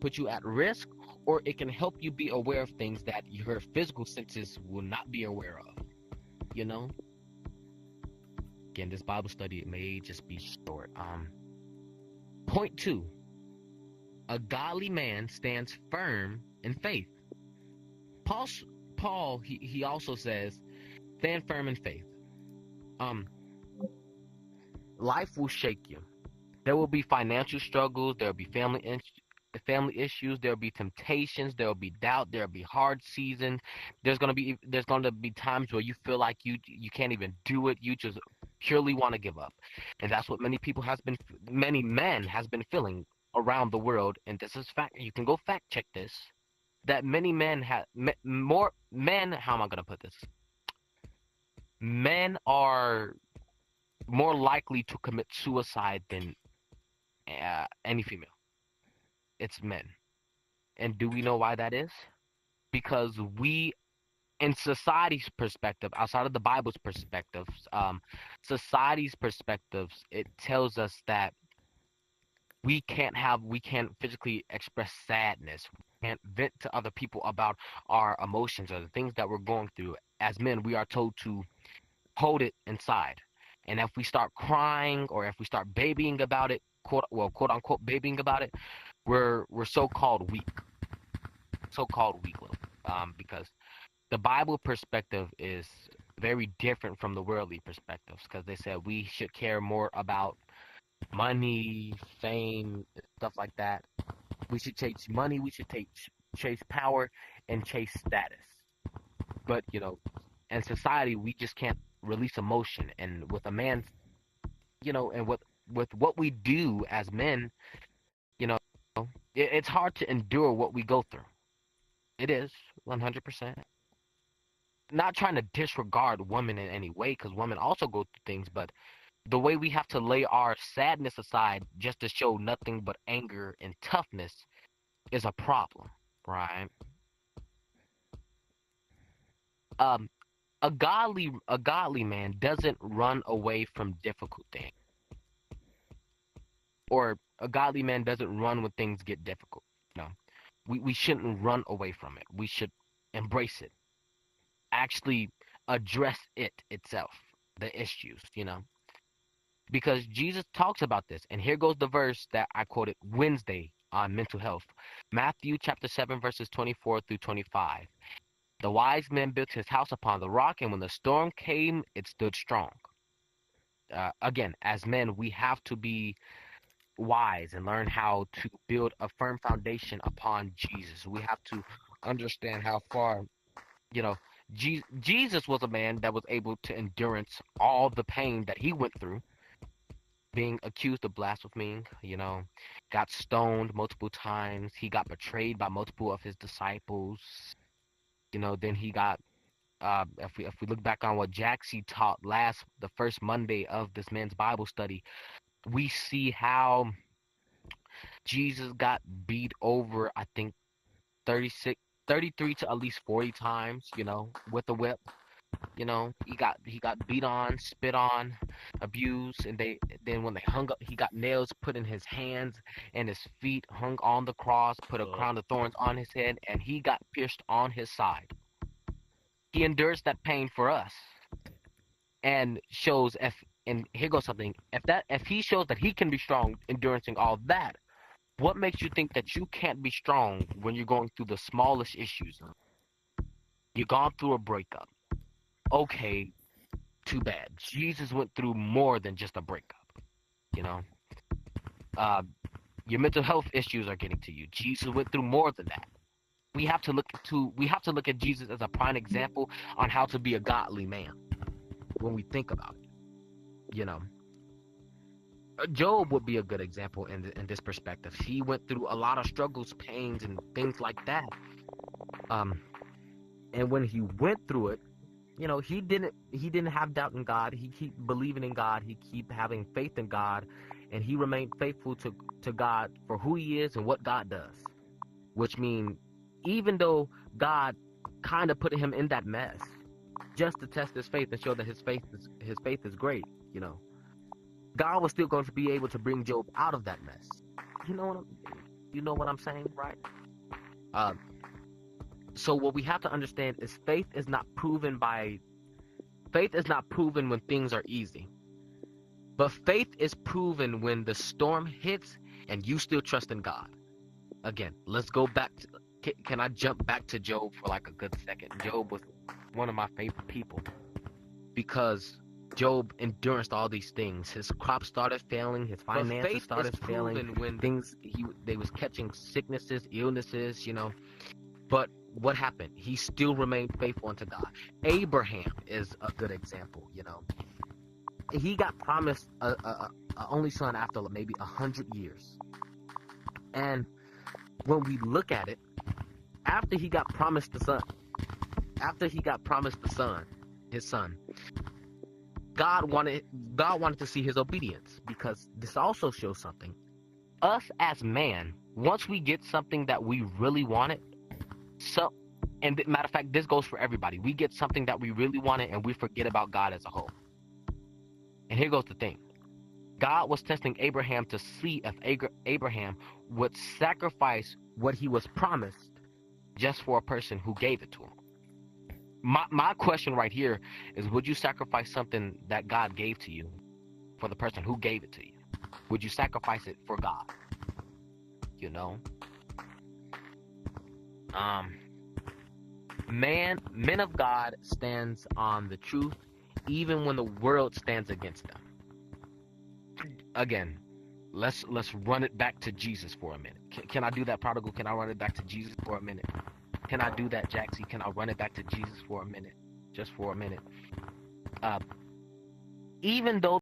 put you at risk, or it can help you be aware of things that your physical senses will not be aware of. You know, again, this Bible study, it may just be short. Point two: a godly man stands firm in faith. Paul, Paul, he also says, stand firm in faith. Um, Life will shake you. There will be financial struggles. There will be family issues. There will be temptations. There will be doubt. There will be hard seasons. There's going to be times where you feel like you can't even do it. You just purely want to give up, and that's what many men has been feeling around the world. And this is fact. You can go fact check this. That many men have more men. How am I going to put this? Men are more likely to commit suicide than any female. It's men. And do we know why that is? Because we, in society's perspective, outside of the Bible's perspectives, society's perspectives, it tells us that we can't physically express sadness. We can't vent to other people about our emotions or the things that we're going through. As men, we are told to hold it inside. And if we start crying or if we start babying about it, quote unquote babying about it, we're so-called weak, because the Bible perspective is very different from the worldly perspectives, because they said we should care more about money, fame, stuff like that. We should chase money, we should chase power and chase status. But in society, we just can't release emotion. And with a man, and with what we do as men, you know, it's hard to endure what we go through. It is 100%. Not trying to disregard women in any way, because women also go through things, but the way we have to lay our sadness aside just to show nothing but anger and toughness is a problem, right? Um, a godly man doesn't run away from difficult things, or a godly man doesn't run when things get difficult. No, we shouldn't run away from it. We should embrace it, actually address it itself, the issues, because Jesus talks about this. And here goes the verse that I quoted Wednesday on mental health. Matthew chapter 7, verses 24 through 25. The wise man built his house upon the rock, and when the storm came, it stood strong. Again, as men, we have to be wise and learn how to build a firm foundation upon Jesus. We have to understand how far, you know, Jesus was a man that was able to endurance all the pain that he went through, being accused of blaspheming, got stoned multiple times. He got betrayed by multiple of his disciples. Then he got, if we look back on what Jaxie taught the first Monday of this men's Bible study, we see how Jesus got beat over, I think 33 to at least 40 times, with a whip. He got beat on, spit on, abused, and then when they hung up, he got nails put in his hands and his feet, hung on the cross, put a crown of thorns on his head, and he got pierced on his side. He endures that pain for us, and here goes something. If he shows that he can be strong enduring all that, what makes you think that you can't be strong when you're going through the smallest issues? You've gone through a breakup. Okay, too bad. Jesus went through more than just a breakup. Your mental health issues are getting to you. Jesus went through more than that. We have to look at Jesus as a prime example on how to be a godly man when we think about it. Job would be a good example in this perspective. He went through a lot of struggles, pains, and things like that. And when he went through it, he didn't have doubt in God. He keep believing in God. He keep having faith in God, and he remained faithful to God for who he is and what God does. Which means, even though God kind of put him in that mess, just to test his faith and show that his faith is great, God was still going to be able to bring Job out of that mess. You know what You know what I'm saying, right? Uh, so what we have to understand is faith is not proven when things are easy, but faith is proven when the storm hits and you still trust in God. Again, let's go back to, can I jump back to Job for like a good second? Job was one of my favorite people because Job endured all these things. His crops started failing, his finances started failing, when things they was catching sicknesses, illnesses, But what happened? He still remained faithful unto God. Abraham is a good example. He got promised a only son after maybe 100 years. And when we look at it, after he got promised his son, God wanted to see his obedience, because this also shows something. Us as man, once we get something that we really wanted, matter of fact, this goes for everybody. We get something that we really wanted and we forget about God as a whole. And here goes the thing. God was testing Abraham to see if Abraham would sacrifice what he was promised just for a person who gave it to him. My question right here is, would you sacrifice something that God gave to you for the person who gave it to you? Would you sacrifice it for God? Men of God stands on the truth even when the world stands against them. Again, let's run it back to Jesus for a minute. Can I do that, Prodigal? Can I run it back to Jesus for a minute? Can I do that, Jaxie? Can I run it back to Jesus for a minute? Just for a minute. Even though